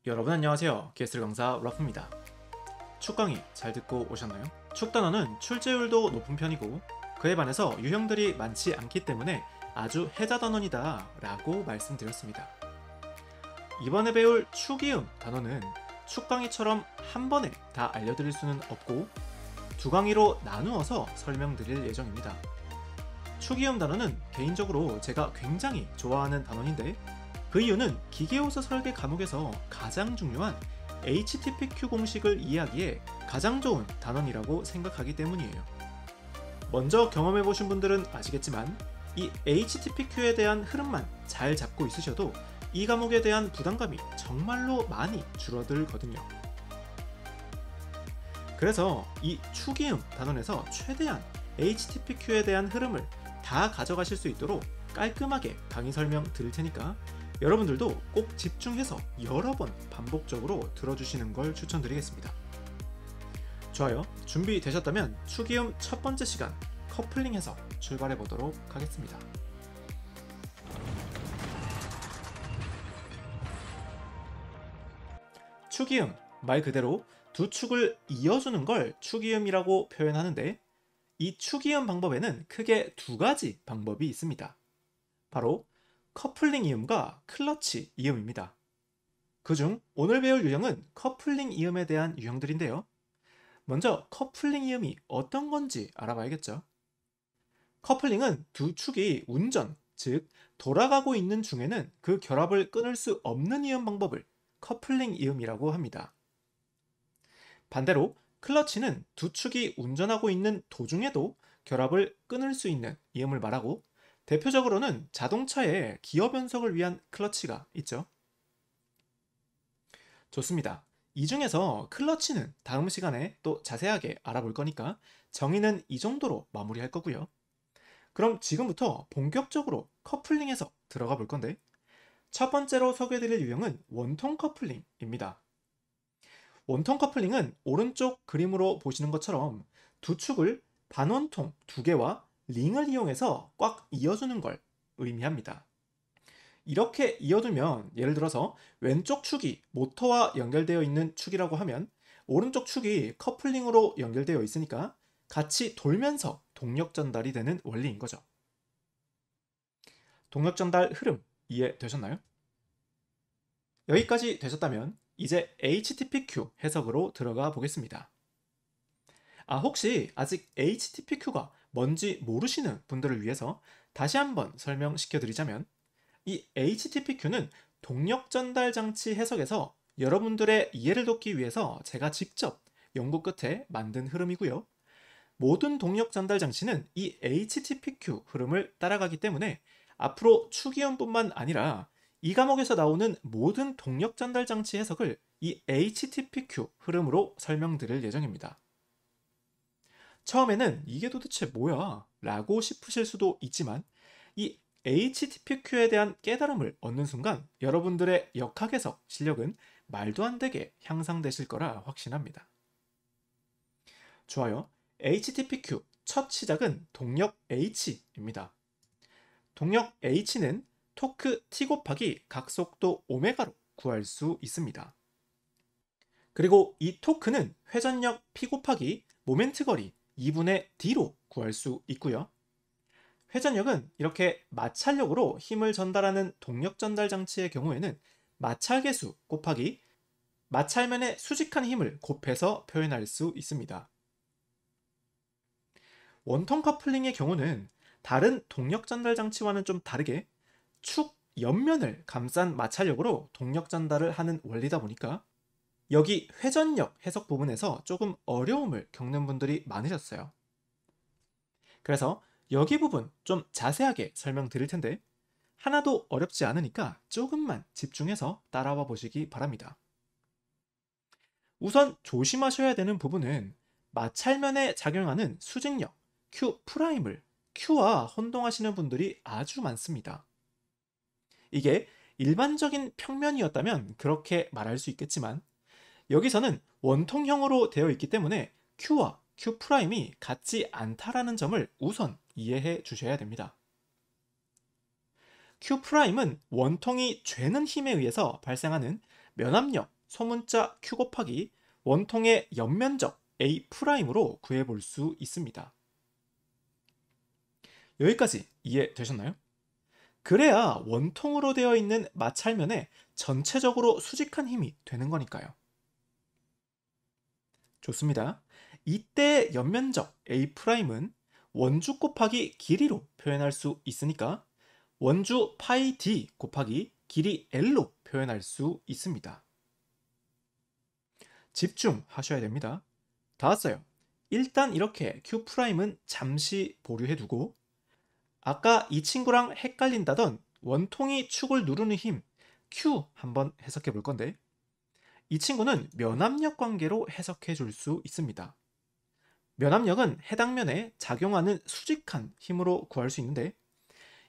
여러분 안녕하세요. 기술 강사 라프입니다. 축 강의 잘 듣고 오셨나요? 축 단어는 출제율도 높은 편이고 그에 반해서 유형들이 많지 않기 때문에 아주 해자 단원이다 라고 말씀드렸습니다. 이번에 배울 축이음 단어는 축 강의처럼 한 번에 다 알려드릴 수는 없고 두 강의로 나누어서 설명드릴 예정입니다. 축이음 단어는 개인적으로 제가 굉장히 좋아하는 단원인데 그 이유는 기계호서 설계 과목에서 가장 중요한 HTPQ 공식을 이해하기에 가장 좋은 단원이라고 생각하기 때문이에요. 먼저 경험해보신 분들은 아시겠지만 이 HTPQ에 대한 흐름만 잘 잡고 있으셔도 이 과목에 대한 부담감이 정말로 많이 줄어들거든요. 그래서 이 축이음 단원에서 최대한 HTPQ에 대한 흐름을 다 가져가실 수 있도록 깔끔하게 강의 설명 드릴 테니까 여러분들도 꼭 집중해서 여러 번 반복적으로 들어주시는 걸 추천드리겠습니다. 좋아요. 준비되셨다면 축이음 첫 번째 시간 커플링 해석 출발해 보도록 하겠습니다. 축이음, 말 그대로 두 축을 이어주는 걸 축이음이라고 표현하는데 이 축이음 방법에는 크게 두 가지 방법이 있습니다. 바로 커플링 이음과 클러치 이음입니다. 그중 오늘 배울 유형은 커플링 이음에 대한 유형들인데요. 먼저 커플링 이음이 어떤 건지 알아봐야겠죠. 커플링은 두 축이 운전, 즉 돌아가고 있는 중에는 그 결합을 끊을 수 없는 이음 방법을 커플링 이음이라고 합니다. 반대로 클러치는 두 축이 운전하고 있는 도중에도 결합을 끊을 수 있는 이음을 말하고 대표적으로는 자동차의 기어 변속을 위한 클러치가 있죠. 좋습니다. 이 중에서 클러치는 다음 시간에 또 자세하게 알아볼 거니까 정의는 이 정도로 마무리할 거고요. 그럼 지금부터 본격적으로 커플링에서 들어가 볼 건데 첫 번째로 소개해드릴 유형은 원통 커플링입니다. 원통 커플링은 오른쪽 그림으로 보시는 것처럼 두 축을 반원통 두 개와 링을 이용해서 꽉 이어주는 걸 의미합니다. 이렇게 이어두면 예를 들어서 왼쪽 축이 모터와 연결되어 있는 축이라고 하면 오른쪽 축이 커플링으로 연결되어 있으니까 같이 돌면서 동력 전달이 되는 원리인 거죠. 동력 전달 흐름 이해되셨나요? 여기까지 되셨다면 이제 HTPQ 해석으로 들어가 보겠습니다. 혹시 아직 HTPQ가 뭔지 모르시는 분들을 위해서 다시 한번 설명시켜 드리자면 이 HTPQ는 동력 전달 장치 해석에서 여러분들의 이해를 돕기 위해서 제가 직접 연구 끝에 만든 흐름이고요. 모든 동력 전달 장치는 이 HTPQ 흐름을 따라가기 때문에 앞으로 축이음뿐만 아니라 이 과목에서 나오는 모든 동력 전달 장치 해석을 이 HTPQ 흐름으로 설명드릴 예정입니다. 처음에는 이게 도대체 뭐야? 라고 싶으실 수도 있지만 이 HTPQ에 대한 깨달음을 얻는 순간 여러분들의 역학해석 실력은 말도 안 되게 향상되실 거라 확신합니다. 좋아요. HTPQ 첫 시작은 동력 H입니다. 동력 H는 토크 T 곱하기 각속도 오메가로 구할 수 있습니다. 그리고 이 토크는 회전력 P 곱하기 모멘트 거리 2분의 D로 구할 수 있고요. 회전력은 이렇게 마찰력으로 힘을 전달하는 동력 전달 장치의 경우에는 마찰계수 곱하기 마찰면의 수직한 힘을 곱해서 표현할 수 있습니다. 원통 커플링의 경우는 다른 동력 전달 장치와는 좀 다르게 축 옆면을 감싼 마찰력으로 동력 전달을 하는 원리다 보니까 여기 회전력 해석 부분에서 조금 어려움을 겪는 분들이 많으셨어요. 그래서 여기 부분 좀 자세하게 설명드릴 텐데 하나도 어렵지 않으니까 조금만 집중해서 따라와 보시기 바랍니다. 우선 조심하셔야 되는 부분은 마찰면에 작용하는 수직력 Q'을 Q와 혼동하시는 분들이 아주 많습니다. 이게 일반적인 평면이었다면 그렇게 말할 수 있겠지만 여기서는 원통형으로 되어 있기 때문에 Q와 Q'이 같지 않다라는 점을 우선 이해해 주셔야 됩니다. Q'은 원통이 죄는 힘에 의해서 발생하는 면압력 소문자 Q 곱하기 원통의 옆면적 A'으로 구해볼 수 있습니다. 여기까지 이해되셨나요? 그래야 원통으로 되어 있는 마찰면에 전체적으로 수직한 힘이 되는 거니까요. 좋습니다. 이때 옆면적 A'은 원주 곱하기 길이로 표현할 수 있으니까 원주 파이 D 곱하기 길이 L로 표현할 수 있습니다. 집중하셔야 됩니다. 다 왔어요. 일단 이렇게 Q'은 잠시 보류해두고 아까 이 친구랑 헷갈린다던 원통이 축을 누르는 힘 Q 한번 해석해 볼 건데 이 친구는 면압력 관계로 해석해 줄 수 있습니다. 면압력은 해당 면에 작용하는 수직한 힘으로 구할 수 있는데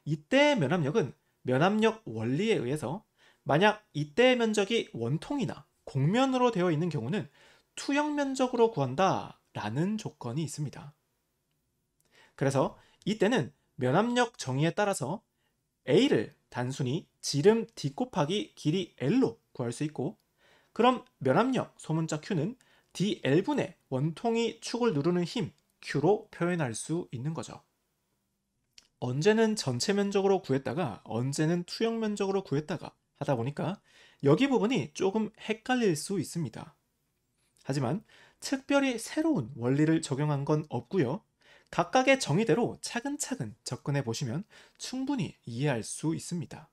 이때의 면압력은 면압력 원리에 의해서 만약 이때의 면적이 원통이나 곡면으로 되어 있는 경우는 투영 면적으로 구한다 라는 조건이 있습니다. 그래서 이때는 면압력 정의에 따라서 A를 단순히 지름 D 곱하기 길이 L로 구할 수 있고 그럼 면압력 소문자 Q는 dL분의 원통이 축을 누르는 힘 Q로 표현할 수 있는 거죠. 언제는 전체 면적으로 구했다가 언제는 투영 면적으로 구했다가 하다 보니까 여기 부분이 조금 헷갈릴 수 있습니다. 하지만 특별히 새로운 원리를 적용한 건 없고요. 각각의 정의대로 차근차근 접근해 보시면 충분히 이해할 수 있습니다.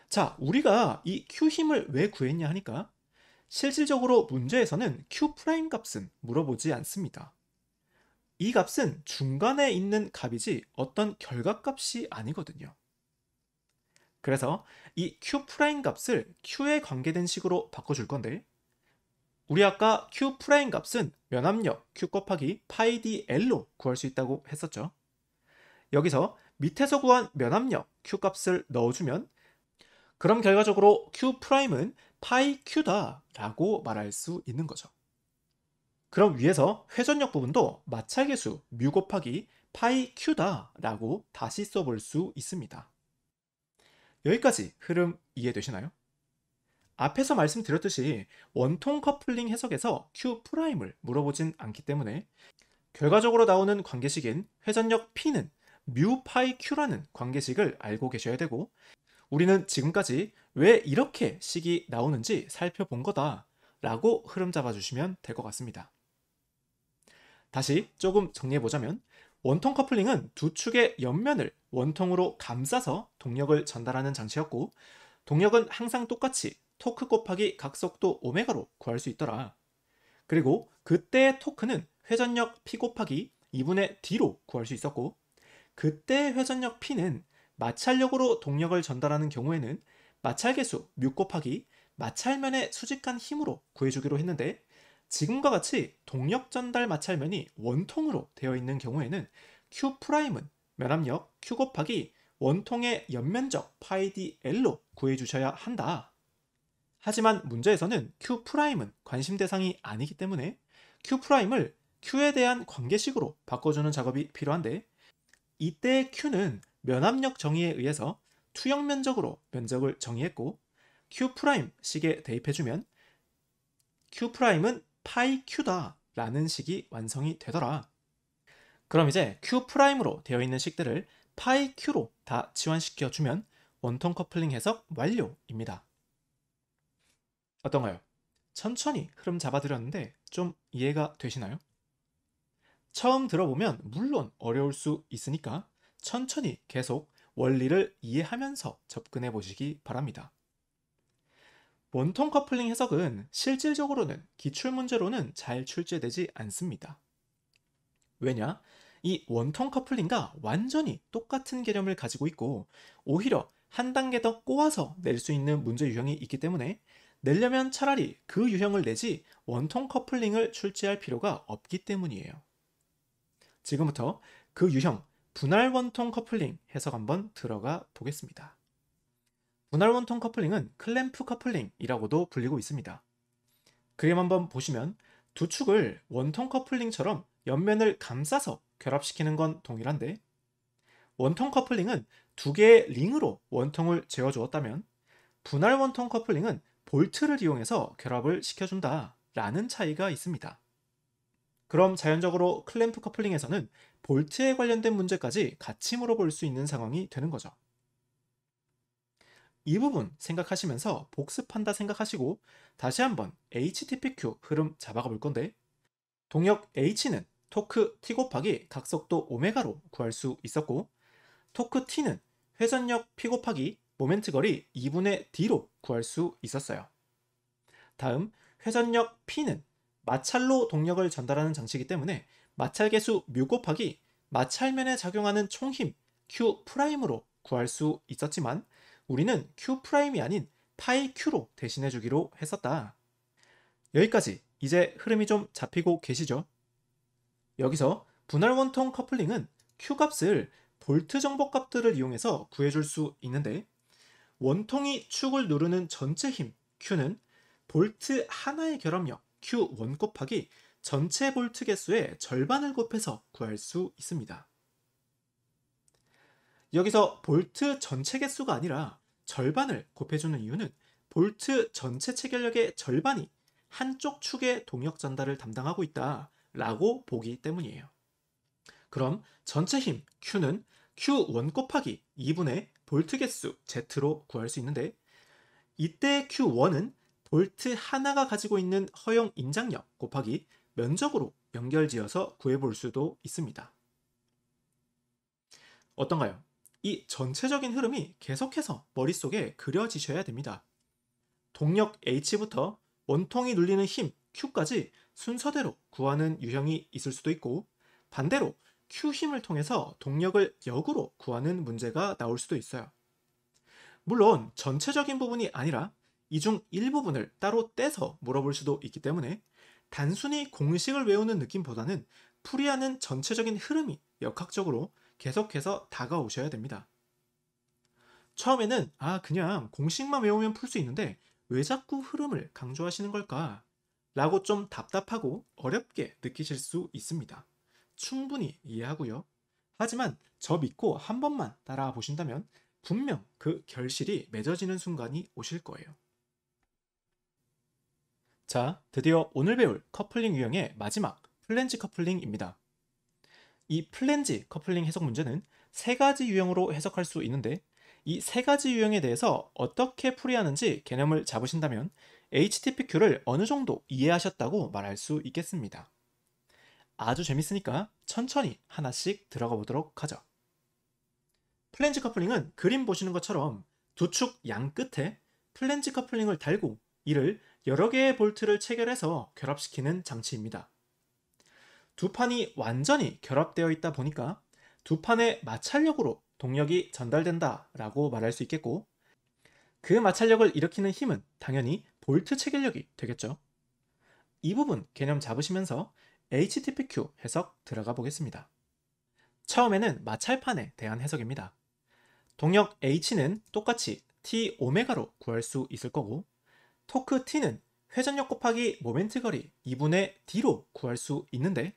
자, 우리가 이 Q 힘을 왜 구했냐 하니까 실질적으로 문제에서는 Q' 값은 물어보지 않습니다. 이 값은 중간에 있는 값이지 어떤 결과값이 아니거든요. 그래서 이 Q' 값을 Q에 관계된 식으로 바꿔줄 건데 우리 아까 Q' 값은 면압력 Q 곱하기 파이 dL로 구할 수 있다고 했었죠. 여기서 밑에서 구한 면압력 Q 값을 넣어주면 그럼 결과적으로 Q'은 파이 Q다 라고 말할 수 있는 거죠. 그럼 위에서 회전력 부분도 마찰계수 뮤 곱하기 파이 Q다 라고 다시 써볼 수 있습니다. 여기까지 흐름 이해되시나요? 앞에서 말씀드렸듯이 원통 커플링 해석에서 Q'을 물어보진 않기 때문에 결과적으로 나오는 관계식인 회전력 P는 뮤 파이 Q라는 관계식을 알고 계셔야 되고 우리는 지금까지 왜 이렇게 식이 나오는지 살펴본 거다 라고 흐름 잡아주시면 될 것 같습니다. 다시 조금 정리해보자면 원통 커플링은 두 축의 옆면을 원통으로 감싸서 동력을 전달하는 장치였고 동력은 항상 똑같이 토크 곱하기 각속도 오메가로 구할 수 있더라. 그리고 그때의 토크는 회전력 P 곱하기 2분의 D로 구할 수 있었고 그때의 회전력 P는 마찰력으로 동력을 전달하는 경우에는 마찰계수 뮤 곱하기 마찰면의 수직한 힘으로 구해주기로 했는데 지금과 같이 동력 전달 마찰면이 원통으로 되어 있는 경우에는 Q'은 면압력 Q 곱하기 원통의 옆면적 파이 dL로 구해주셔야 한다. 하지만 문제에서는 Q'은 관심 대상이 아니기 때문에 Q'을 Q에 대한 관계식으로 바꿔주는 작업이 필요한데 이때 Q는 면압력 정의에 의해서 투영 면적으로 면적을 정의했고 Q'식에 대입해주면 Q'은 파이 Q다 라는 식이 완성이 되더라. 그럼 이제 Q'으로 되어 있는 식들을 파이 Q로 다 치환시켜주면 원통 커플링 해석 완료입니다. 어떤가요? 천천히 흐름 잡아드렸는데 좀 이해가 되시나요? 처음 들어보면 물론 어려울 수 있으니까 천천히 계속 원리를 이해하면서 접근해 보시기 바랍니다. 원통 커플링 해석은 실질적으로는 기출문제로는 잘 출제되지 않습니다. 왜냐? 이 원통 커플링과 완전히 똑같은 개념을 가지고 있고 오히려 한 단계 더 꼬아서 낼 수 있는 문제 유형이 있기 때문에 내려면 차라리 그 유형을 내지 원통 커플링을 출제할 필요가 없기 때문이에요. 지금부터 그 유형 분할 원통 커플링 해석 한번 들어가 보겠습니다. 분할 원통 커플링은 클램프 커플링이라고도 불리고 있습니다. 그림 한번 보시면 두 축을 원통 커플링처럼 옆면을 감싸서 결합시키는 건 동일한데 원통 커플링은 두 개의 링으로 원통을 재워주었다면 분할 원통 커플링은 볼트를 이용해서 결합을 시켜준다 라는 차이가 있습니다. 그럼 자연적으로 클램프 커플링에서는 볼트에 관련된 문제까지 같이 물어볼 수 있는 상황이 되는 거죠. 이 부분 생각하시면서 복습한다 생각하시고 다시 한번 HTPQ 흐름 잡아가 볼 건데, 동력 H는 토크 T 곱하기 각속도 오메가로 구할 수 있었고, 토크 T는 회전력 P 곱하기 모멘트 거리 2분의 D로 구할 수 있었어요. 다음 회전력 P는 마찰로 동력을 전달하는 장치이기 때문에 마찰 계수 뮤 곱하기 마찰면에 작용하는 총힘 Q'으로 구할 수 있었지만, 우리는 Q'이 아닌 파이 Q로 대신해 주기로 했었다. 여기까지 이제 흐름이 좀 잡히고 계시죠? 여기서 분할 원통 커플링은 Q 값을 볼트 정보값들을 이용해서 구해줄 수 있는데, 원통이 축을 누르는 전체 힘 Q는 볼트 하나의 결합력 Q1 곱하기 전체 볼트 개수의 절반을 곱해서 구할 수 있습니다. 여기서 볼트 전체 개수가 아니라 절반을 곱해주는 이유는 볼트 전체 체결력의 절반이 한쪽 축의 동력 전달을 담당하고 있다 라고 보기 때문이에요. 그럼 전체 힘 Q는 Q1 곱하기 2분의 볼트 개수 Z로 구할 수 있는데, 이때 Q1은 볼트 하나가 가지고 있는 허용 인장력 곱하기 면적으로 연결지어서 구해볼 수도 있습니다. 어떤가요? 이 전체적인 흐름이 계속해서 머릿속에 그려지셔야 됩니다. 동력 H부터 원통이 눌리는 힘 Q까지 순서대로 구하는 유형이 있을 수도 있고, 반대로 Q 힘을 통해서 동력을 역으로 구하는 문제가 나올 수도 있어요. 물론 전체적인 부분이 아니라 이 중 일부분을 따로 떼서 물어볼 수도 있기 때문에 단순히 공식을 외우는 느낌보다는 풀이하는 전체적인 흐름이 역학적으로 계속해서 다가오셔야 됩니다. 처음에는 그냥 공식만 외우면 풀 수 있는데 왜 자꾸 흐름을 강조하시는 걸까? 라고 좀 답답하고 어렵게 느끼실 수 있습니다. 충분히 이해하고요. 하지만 저 믿고 한 번만 따라와 보신다면 분명 그 결실이 맺어지는 순간이 오실 거예요. 자, 드디어 오늘 배울 커플링 유형의 마지막 플랜지 커플링입니다. 이 플랜지 커플링 해석 문제는 세 가지 유형으로 해석할 수 있는데, 이 세 가지 유형에 대해서 어떻게 풀이하는지 개념을 잡으신다면 HTPQ를 어느 정도 이해하셨다고 말할 수 있겠습니다. 아주 재밌으니까 천천히 하나씩 들어가 보도록 하죠. 플랜지 커플링은 그림 보시는 것처럼 두 축 양 끝에 플랜지 커플링을 달고 이를 여러 개의 볼트를 체결해서 결합시키는 장치입니다. 두 판이 완전히 결합되어 있다 보니까 두 판의 마찰력으로 동력이 전달된다 라고 말할 수 있겠고, 그 마찰력을 일으키는 힘은 당연히 볼트 체결력이 되겠죠. 이 부분 개념 잡으시면서 HTPQ 해석 들어가 보겠습니다. 처음에는 마찰판에 대한 해석입니다. 동력 H는 똑같이 T 오메가로 구할 수 있을 거고, 토크 T는 회전력 곱하기 모멘트 거리 2분의 D로 구할 수 있는데,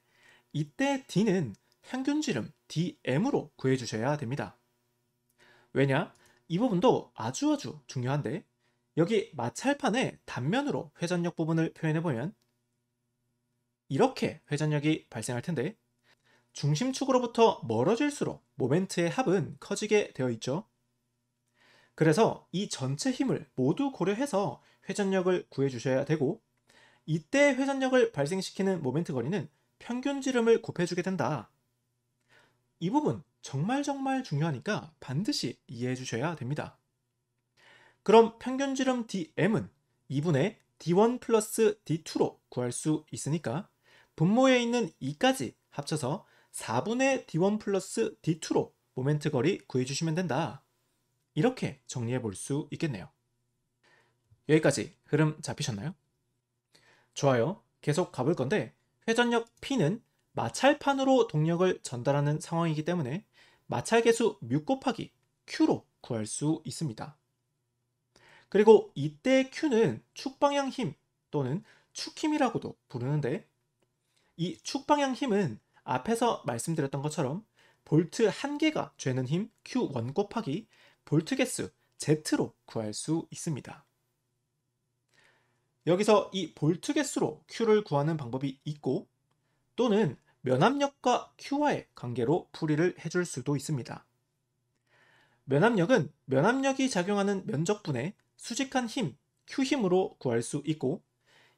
이때 D는 평균지름 DM으로 구해주셔야 됩니다. 왜냐? 이 부분도 아주 중요한데, 여기 마찰판의 단면으로 회전력 부분을 표현해보면 이렇게 회전력이 발생할 텐데, 중심축으로부터 멀어질수록 모멘트의 합은 커지게 되어 있죠. 그래서 이 전체 힘을 모두 고려해서 회전력을 구해주셔야 되고, 이때 회전력을 발생시키는 모멘트 거리는 평균지름을 곱해주게 된다. 이 부분 정말 중요하니까 반드시 이해해 주셔야 됩니다. 그럼 평균지름 DM은 2분의 D1 플러스 D2로 구할 수 있으니까 분모에 있는 2까지 합쳐서 4분의 D1 플러스 D2로 모멘트 거리 구해주시면 된다. 이렇게 정리해 볼 수 있겠네요. 여기까지 흐름 잡히셨나요? 좋아요. 계속 가볼 건데, 회전력 P는 마찰판으로 동력을 전달하는 상황이기 때문에 마찰계수 뮤 곱하기 Q로 구할 수 있습니다. 그리고 이때 Q는 축방향 힘 또는 축힘이라고도 부르는데, 이 축방향 힘은 앞에서 말씀드렸던 것처럼 볼트 한 개가 죄는 힘 Q1 곱하기 볼트 개수 Z로 구할 수 있습니다. 여기서 이 볼트 개수로 Q를 구하는 방법이 있고 또는 면압력과 Q와의 관계로 풀이를 해줄 수도 있습니다. 면압력은 면압력이 작용하는 면적분의 수직한 힘, Q힘으로 구할 수 있고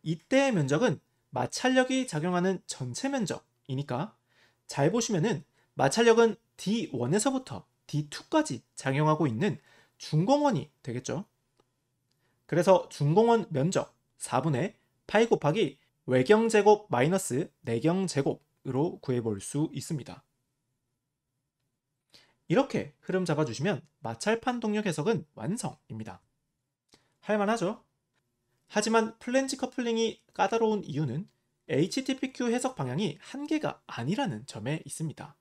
이때의 면적은 마찰력이 작용하는 전체 면적이니까 잘 보시면은 마찰력은 D1에서부터 D2까지 작용하고 있는 중공원이 되겠죠. 그래서 중공원 면적 4분의 파이 곱하기 외경제곱 마이너스 내경제곱으로 구해볼 수 있습니다. 이렇게 흐름 잡아주시면 마찰판 동력 해석은 완성입니다. 할만하죠? 하지만 플랜지 커플링이 까다로운 이유는 HTPQ 해석 방향이 한 개가 아니라는 점에 있습니다.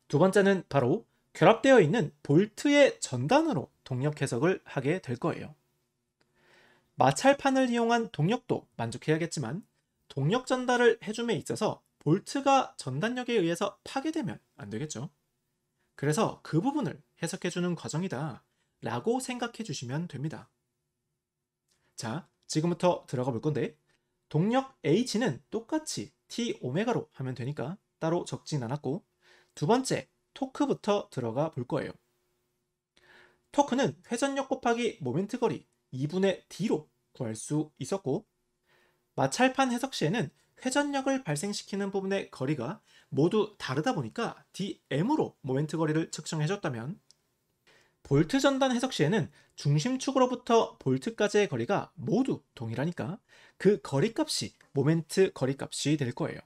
두 번째는 바로 결합되어 있는 볼트의 전단으로 동력 해석을 하게 될 거예요. 마찰판을 이용한 동력도 만족해야겠지만 동력 전달을 해줌에 있어서 볼트가 전단력에 의해서 파괴되면 안 되겠죠. 그래서 그 부분을 해석해주는 과정이다 라고 생각해 주시면 됩니다. 자, 지금부터 들어가 볼 건데 동력 H는 똑같이 T오메가로 하면 되니까 따로 적진 않았고 두 번째 토크부터 들어가 볼 거예요. 토크는 회전력 곱하기 모멘트 거리 2분의 D로 구할 수 있었고 마찰판 해석 시에는 회전력을 발생시키는 부분의 거리가 모두 다르다 보니까 dm으로 모멘트 거리를 측정해줬다면 볼트 전단 해석 시에는 중심축으로부터 볼트까지의 거리가 모두 동일하니까 그 거리값이 모멘트 거리값이 될 거예요.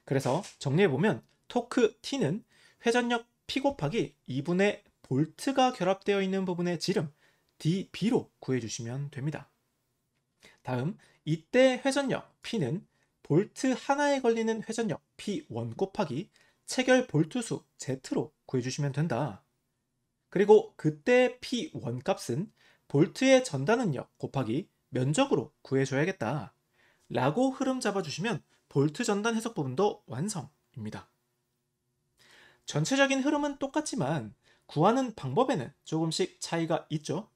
그래서 정리해보면 토크 T는 회전력 P 곱하기 2분의 볼트가 결합되어 있는 부분의 지름 dB로 구해주시면 됩니다. 다음 이때 회전력 P는 볼트 하나에 걸리는 회전력 P1 곱하기 체결 볼트수 Z로 구해주시면 된다. 그리고 그때 P1 값은 볼트의 전단능력 곱하기 면적으로 구해줘야겠다 라고 흐름 잡아주시면 볼트 전단 해석 부분도 완성입니다. 전체적인 흐름은 똑같지만 구하는 방법에는 조금씩 차이가 있죠.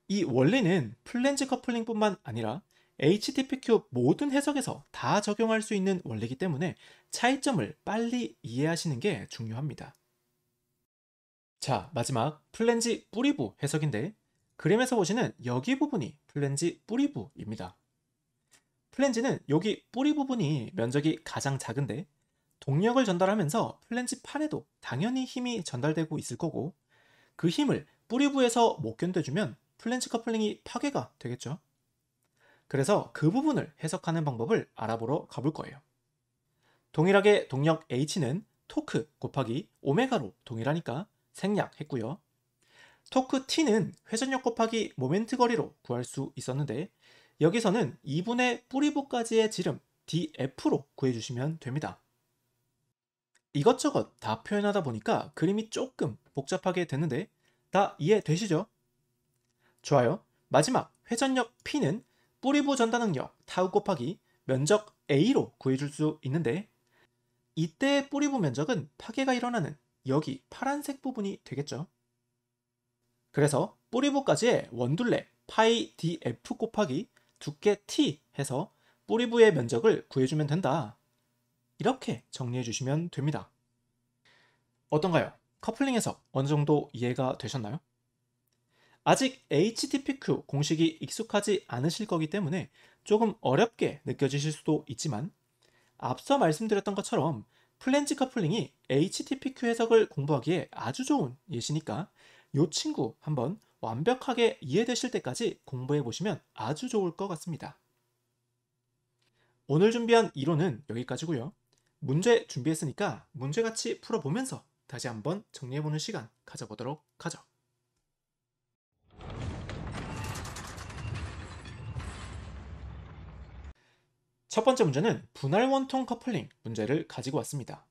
이 원리는 플랜지 커플링뿐만 아니라 HTPQ 모든 해석에서 다 적용할 수 있는 원리이기 때문에 차이점을 빨리 이해하시는 게 중요합니다. 자, 마지막 플랜지 뿌리부 해석인데 그림에서 보시는 여기 부분이 플랜지 뿌리부입니다. 플랜지는 여기 뿌리 부분이 면적이 가장 작은데 동력을 전달하면서 플랜지 판에도 당연히 힘이 전달되고 있을 거고 그 힘을 뿌리부에서 못 견뎌주면 플랜지 커플링이 파괴가 되겠죠. 그래서 그 부분을 해석하는 방법을 알아보러 가볼 거예요. 동일하게 동력 H는 토크 곱하기 오메가로 동일하니까 생략했고요. 토크 T는 회전력 곱하기 모멘트 거리로 구할 수 있었는데 여기서는 2분의 뿌리부까지의 지름 dF로 구해주시면 됩니다. 이것저것 다 표현하다 보니까 그림이 조금 복잡하게 됐는데 다 이해되시죠? 좋아요. 마지막 회전력 P는 뿌리부 전단 능력 타우 곱하기 면적 A로 구해줄 수 있는데 이때 뿌리부 면적은 파괴가 일어나는 여기 파란색 부분이 되겠죠. 그래서 뿌리부까지의 원둘레 파이 df 곱하기 두께 t 해서 뿌리부의 면적을 구해주면 된다. 이렇게 정리해 주시면 됩니다. 어떤가요? 커플링 해석 어느 정도 이해가 되셨나요? 아직 HTPQ 공식이 익숙하지 않으실 거기 때문에 조금 어렵게 느껴지실 수도 있지만 앞서 말씀드렸던 것처럼 플랜지 커플링이 HTPQ 해석을 공부하기에 아주 좋은 예시니까 이 친구 한번 완벽하게 이해되실 때까지 공부해 보시면 아주 좋을 것 같습니다. 오늘 준비한 이론은 여기까지고요. 문제 준비했으니까 문제 같이 풀어보면서 다시 한번 정리해보는 시간 가져보도록 하죠. 첫 번째 문제는 분할 원통 커플링 문제를 가지고 왔습니다.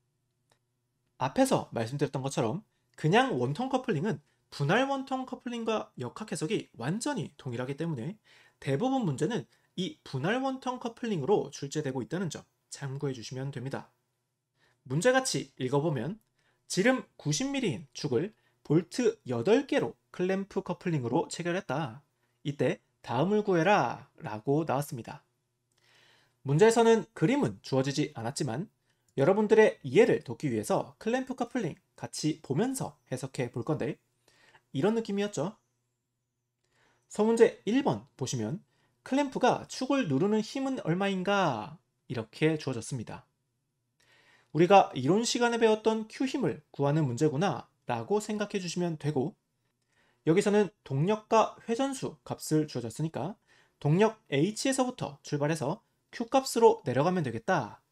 앞에서 말씀드렸던 것처럼 그냥 원통 커플링은 분할 원통 커플링과 역학 해석이 완전히 동일하기 때문에 대부분 문제는 이 분할 원통 커플링으로 출제되고 있다는 점 참고해 주시면 됩니다. 문제같이 읽어보면 지름 90mm인 축을 볼트 8개로 클램프 커플링으로 체결했다. 이때 다음을 구해라 라고 나왔습니다. 문제에서는 그림은 주어지지 않았지만 여러분들의 이해를 돕기 위해서 클램프 커플링 같이 보면서 해석해 볼 건데 이런 느낌이었죠. 서문제 1번 보시면 클램프가 축을 누르는 힘은 얼마인가 이렇게 주어졌습니다. 우리가 이론 시간에 배웠던 Q 힘을 구하는 문제구나 라고 생각해 주시면 되고 여기서는 동력과 회전수 값을 주어졌으니까 동력 H에서부터 출발해서 Q 값으로 내려가면 되겠다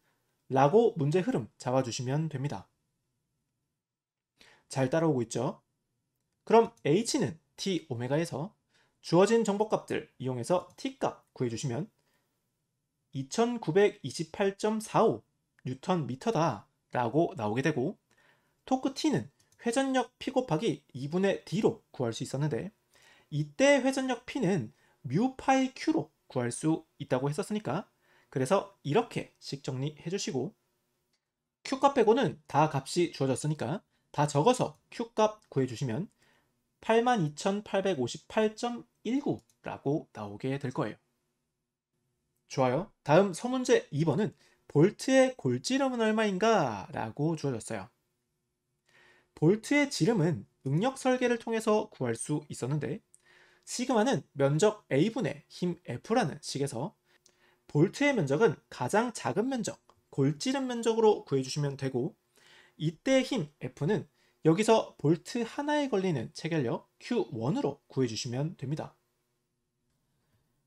라고 문제 흐름 잡아주시면 됩니다. 잘 따라오고 있죠? 그럼 H는 T 오메가에서 주어진 정보값들 이용해서 T값 구해주시면 2928.45 뉴턴 미터다 라고 나오게 되고 토크 T는 회전력 P 곱하기 2분의 D로 구할 수 있었는데 이때 회전력 P는 뮤 파이 Q로 구할 수 있다고 했었으니까 그래서 이렇게식 정리해 주시고 Q값 빼고는 다 값이 주어졌으니까 다 적어서 Q값 구해주시면 82,858.19라고 나오게 될 거예요. 좋아요. 다음 서문제 2번은 볼트의 골지름은 얼마인가? 라고 주어졌어요. 볼트의 지름은 응력 설계를 통해서 구할 수 있었는데 시그마는 면적 A분의 힘 F라는 식에서 볼트의 면적은 가장 작은 면적, 골지름 면적으로 구해주시면 되고 이때 힘 F는 여기서 볼트 하나에 걸리는 체결력 Q1으로 구해주시면 됩니다.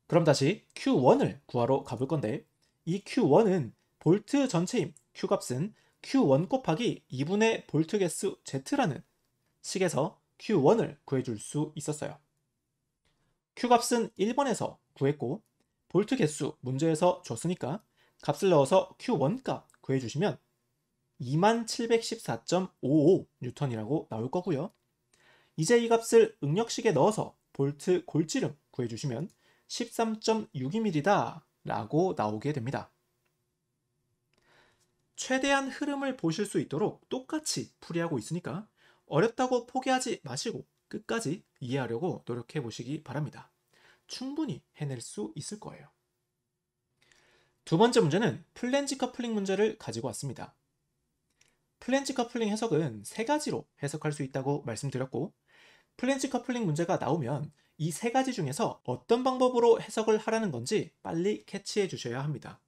그럼 다시 Q1을 구하러 가볼 건데 이 Q1은 볼트 전체 힘 Q값은 Q1 곱하기 2분의 볼트 개수 Z라는 식에서 Q1을 구해줄 수 있었어요. Q값은 1번에서 구했고 볼트 개수 문제에서 줬으니까 값을 넣어서 Q1 값 구해주시면 2714.55 뉴턴이라고 나올 거고요. 이제 이 값을 응력식에 넣어서 볼트 골지름 구해주시면 13.62mm다 라고 나오게 됩니다. 최대한 흐름을 보실 수 있도록 똑같이 풀이하고 있으니까 어렵다고 포기하지 마시고 끝까지 이해하려고 노력해 보시기 바랍니다. 충분히 해낼 수 있을 거예요. 두 번째 문제는 플랜지 커플링 문제를 가지고 왔습니다. 플랜지 커플링 해석은 세 가지로 해석할 수 있다고 말씀드렸고 플랜지 커플링 문제가 나오면 이 세 가지 중에서 어떤 방법으로 해석을 하라는 건지 빨리 캐치해 주셔야 합니다.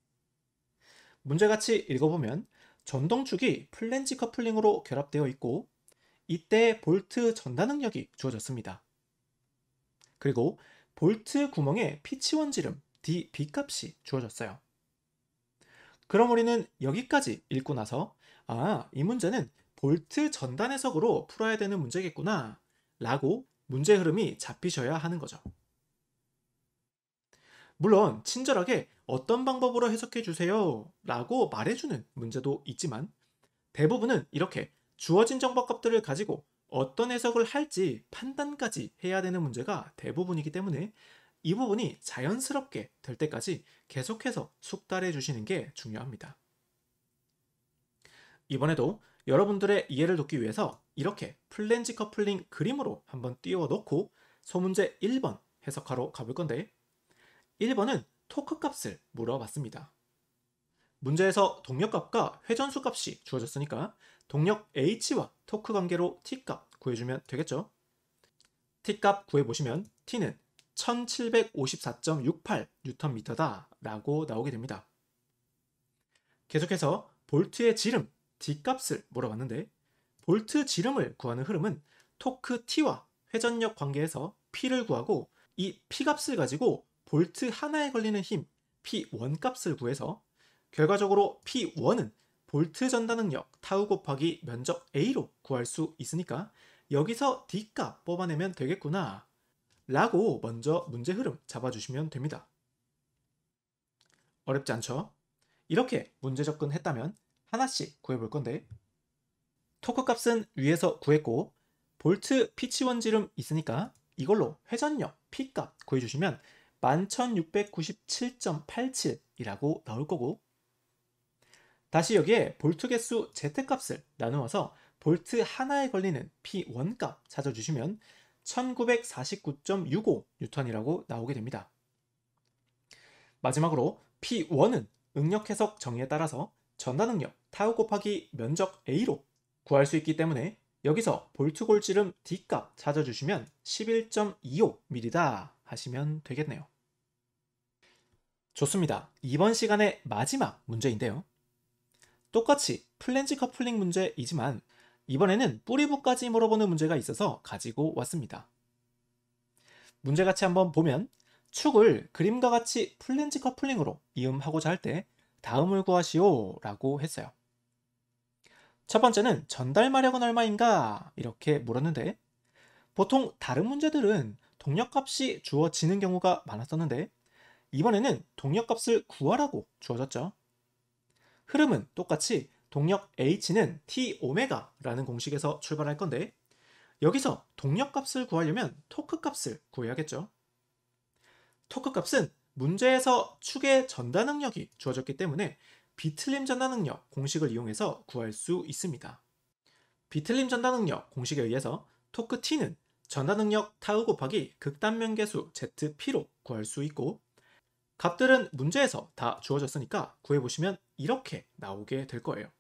문제 같이 읽어보면 전동축이 플랜지 커플링으로 결합되어 있고 이때 볼트 전단 능력이 주어졌습니다. 그리고 볼트 구멍에 피치 원지름 dB 값이 주어졌어요. 그럼 우리는 여기까지 읽고 나서 이 문제는 볼트 전단 해석으로 풀어야 되는 문제겠구나 라고 문제 흐름이 잡히셔야 하는 거죠. 물론 친절하게 어떤 방법으로 해석해 주세요 라고 말해주는 문제도 있지만 대부분은 이렇게 주어진 정보값들을 가지고 어떤 해석을 할지 판단까지 해야 되는 문제가 대부분이기 때문에 이 부분이 자연스럽게 될 때까지 계속해서 숙달해 주시는 게 중요합니다. 이번에도 여러분들의 이해를 돕기 위해서 이렇게 플랜지 커플링 그림으로 한번 띄워 놓고 소문제 1번 해석하러 가볼 건데 1번은 토크 값을 물어봤습니다. 문제에서 동력값과 회전수 값이 주어졌으니까 동력 H와 토크 관계로 T값 구해주면 되겠죠? T값 구해보시면 T는 1754.68 뉴턴미터다 라고 나오게 됩니다. 계속해서 볼트의 지름 D값을 물어봤는데 볼트 지름을 구하는 흐름은 토크 T와 회전력 관계에서 P를 구하고 이 P값을 가지고 볼트 하나에 걸리는 힘 P1 값을 구해서 결과적으로 P1은 볼트 전단 능력 타우 곱하기 면적 A로 구할 수 있으니까 여기서 D값 뽑아내면 되겠구나 라고 먼저 문제 흐름 잡아주시면 됩니다. 어렵지 않죠? 이렇게 문제 접근했다면 하나씩 구해볼 건데 토크 값은 위에서 구했고 볼트 피치 원지름 있으니까 이걸로 회전력 P값 구해주시면 11,697.87이라고 나올 거고 다시 여기에 볼트 개수 Z값을 나누어서 볼트 하나에 걸리는 P1 값 찾아주시면 1949.65 뉴턴이라고 나오게 됩니다. 마지막으로 P1은 응력 해석 정의에 따라서 전단 응력 타우 곱하기 면적 A로 구할 수 있기 때문에 여기서 볼트 골지름 D 값 찾아주시면 11.25mm다 하시면 되겠네요. 좋습니다. 이번 시간의 마지막 문제인데요. 똑같이 플랜지 커플링 문제이지만 이번에는 뿌리부까지 물어보는 문제가 있어서 가지고 왔습니다. 문제 같이 한번 보면 축을 그림과 같이 플랜지 커플링으로 이음하고자 할 때 다음을 구하시오 라고 했어요. 첫 번째는 전달 마력은 얼마인가 이렇게 물었는데 보통 다른 문제들은 동력값이 주어지는 경우가 많았었는데 이번에는 동력값을 구하라고 주어졌죠. 흐름은 똑같이 동력 H는 T오메가라는 공식에서 출발할 건데 여기서 동력값을 구하려면 토크값을 구해야겠죠. 토크값은 문제에서 축의 전단 능력이 주어졌기 때문에 비틀림 전단 능력 공식을 이용해서 구할 수 있습니다. 비틀림 전단 능력 공식에 의해서 토크 T는 전단 능력 타우 곱하기 극단면 계수 ZP로 구할 수 있고 값들은 문제에서 다 주어졌으니까 구해보시면 이렇게 나오게 될 거예요.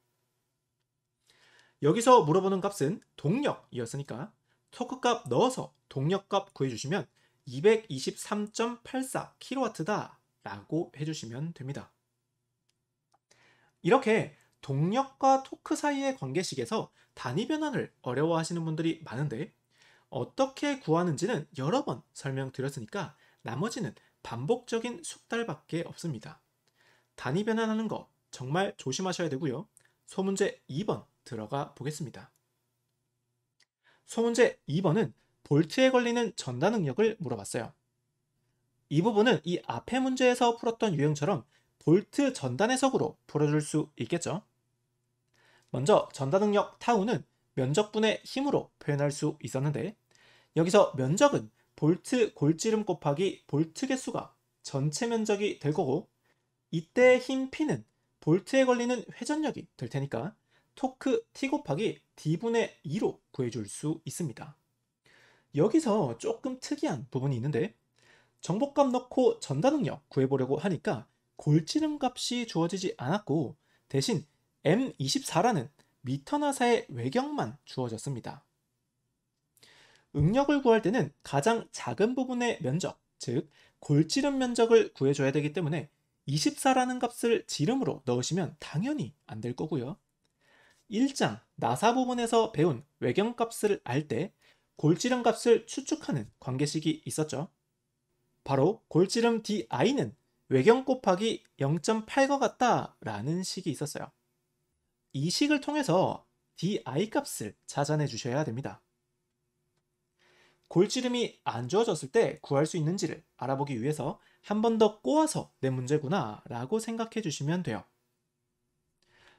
여기서 물어보는 값은 동력이었으니까 토크 값 넣어서 동력 값 구해주시면 223.84kW다 라고 해주시면 됩니다. 이렇게 동력과 토크 사이의 관계식에서 단위 변환을 어려워하시는 분들이 많은데 어떻게 구하는지는 여러 번 설명드렸으니까 나머지는 반복적인 숙달밖에 없습니다. 단위 변환하는 거 정말 조심하셔야 되고요. 소문제 2번 들어가 보겠습니다. 소문제 2번은 볼트에 걸리는 전단 응력을 물어봤어요. 이 부분은 이 앞의 문제에서 풀었던 유형처럼 볼트 전단 해석으로 풀어줄 수 있겠죠. 먼저 전단 응력 타우는 면적분의 힘으로 표현할 수 있었는데 여기서 면적은 볼트 골지름 곱하기 볼트 개수가 전체 면적이 될 거고 이때의 힘 P는 볼트에 걸리는 회전력이 될 테니까 토크 T 곱하기 D분의 2로 구해줄 수 있습니다. 여기서 조금 특이한 부분이 있는데 정보값 넣고 전단 응력 구해보려고 하니까 골지름 값이 주어지지 않았고 대신 M24라는 미터나사의 외경만 주어졌습니다. 응력을 구할 때는 가장 작은 부분의 면적, 즉 골지름 면적을 구해줘야 되기 때문에 24라는 값을 지름으로 넣으시면 당연히 안 될 거고요. 1장 나사 부분에서 배운 외경값을 알 때 골지름 값을 추측하는 관계식이 있었죠. 바로 골지름 DI는 외경 곱하기 0.8과 같다 라는 식이 있었어요. 이 식을 통해서 DI 값을 찾아내 주셔야 됩니다. 골지름이 안 주어졌을 때 구할 수 있는지를 알아보기 위해서 한 번 더 꼬아서 낸 문제구나 라고 생각해 주시면 돼요.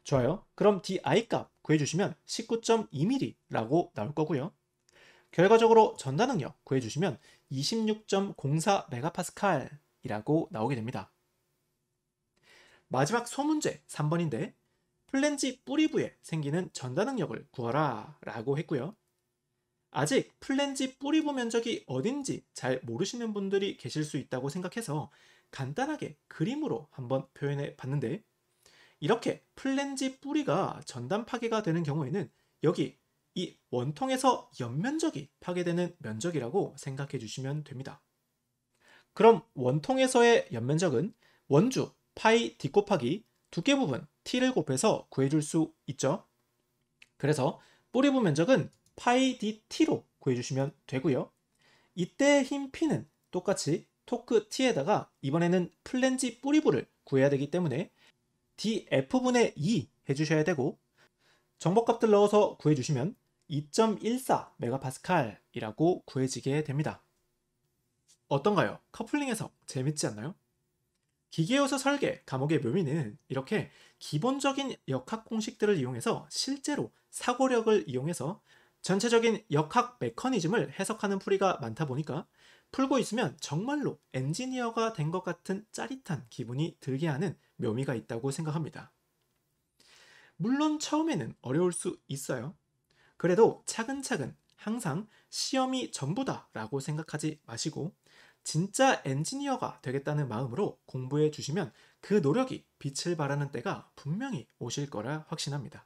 좋아요. 그럼 DI 값 구해주시면 19.2mm 라고 나올 거고요. 결과적으로 전단 응력 구해주시면 26.04MPa 이라고 나오게 됩니다. 마지막 소문제 3번인데 플랜지 뿌리부에 생기는 전단 응력을 구하라 라고 했고요. 아직 플랜지 뿌리부 면적이 어딘지 잘 모르시는 분들이 계실 수 있다고 생각해서 간단하게 그림으로 한번 표현해 봤는데 이렇게 플랜지 뿌리가 전단 파괴가 되는 경우에는 여기 이 원통에서 옆면적이 파괴되는 면적이라고 생각해 주시면 됩니다. 그럼 원통에서의 옆면적은 원주 파이 d 곱하기 두께 부분 t를 곱해서 구해줄 수 있죠. 그래서 뿌리부 면적은 파이 dt로 구해주시면 되고요. 이때의 힘 P는 똑같이 토크 T에다가 이번에는 플랜지 뿌리부를 구해야 되기 때문에 df분의 2 해주셔야 되고 정보값들 넣어서 구해주시면 2.14MPa 이라고 구해지게 됩니다. 어떤가요? 커플링 해석 재밌지 않나요? 기계요소 설계 과목의 묘미는 이렇게 기본적인 역학 공식들을 이용해서 실제로 사고력을 이용해서 전체적인 역학 메커니즘을 해석하는 풀이가 많다 보니까 풀고 있으면 정말로 엔지니어가 된 것 같은 짜릿한 기분이 들게 하는 묘미가 있다고 생각합니다. 물론 처음에는 어려울 수 있어요. 그래도 차근차근 항상 시험이 전부다 라고 생각하지 마시고 진짜 엔지니어가 되겠다는 마음으로 공부해 주시면 그 노력이 빛을 발하는 때가 분명히 오실 거라 확신합니다.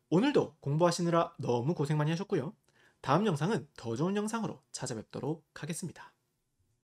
오늘도 공부하시느라 너무 고생 많이 하셨고요. 다음 영상은 더 좋은 영상으로 찾아뵙도록 하겠습니다.